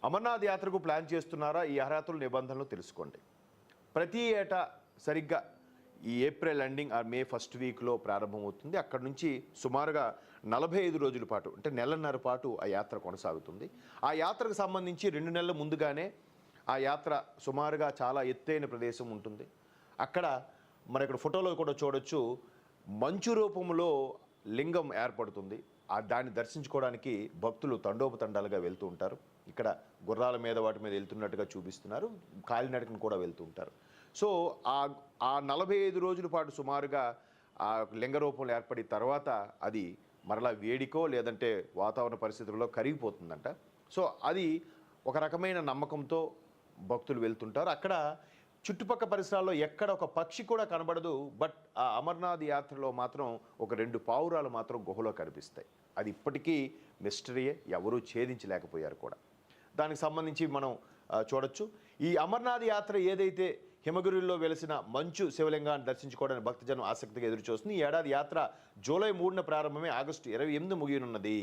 అమర్నాథ్ యాత్రకు ప్లాన్ చేస్తున్నారా? ఈ అర్హతల నిబంధనలు తెలుసుకోండి. ప్రతి ఏటా సరిగ్గా ఈ April ending or May first వీక్లో ప్రారంభమవుతుంది. అక్కడ నుంచి సుమారుగా 45 రోజుల పాటు, అంటే నెలన్నర పాటు ఆ యాత్ర కొనసాగుతుంది. ఆ యాత్రకు సంబంధించి 2 నెలల ముందుగానే ఆ యాత్ర సుమారుగా చాలా ఎత్తైన ప్రదేశం ఉంటుంది. అక్కడ మన ఇక్కడ ఫోటోలో కూడా చూడొచ్చు, మంచు రూపంలో లింగం ఏర్పడుతుంది. దాన్ని దర్శించుకోవడానికి భక్తులు తండోపతండాలుగా వెళ్తూ ఉంటారు. ఇక్కడ గుర్రాల మీద వాటి మీద వెళ్తున్నట్టుగా చూపిస్తున్నారు, కాలినడకను కూడా వెళ్తూ ఉంటారు. సో ఆ 45 రోజుల పాటు సుమారుగా ఆ లింగ రూపంలో ఏర్పడిన తర్వాత అది మరలా వేడికో లేదంటే వాతావరణ పరిస్థితుల్లో కరిగిపోతుందంట. సో అది ఒక రకమైన నమ్మకంతో భక్తులు వెళ్తుంటారు. అక్కడ చుట్టుపక్కల పరిసరాల్లో ఎక్కడ ఒక పక్షి కూడా కనబడదు. బట్ ఆ అమర్నాథ్ యాత్రలో మాత్రం ఒక 2 పావురాలు మాత్రం గుహలో కనిపిస్తాయి. అది ఇప్పటికీ మిస్టరీయే, ఎవరూ ఛేదించలేకపోయారు కూడా. దానికి సంబంధించి మనం చూడొచ్చు. ఈ అమర్నాథ్ యాత్ర ఏదైతే హిమగిరిలో వెలిసిన మంచు శివలింగాన్ని దర్శించుకోవడానికి భక్తజనం ఆసక్తిగా ఎదురు చూస్తుంది. ఈ ఏడాది యాత్ర జూలై 3న ప్రారంభమై ఆగస్టు 28 ముగియనున్నది.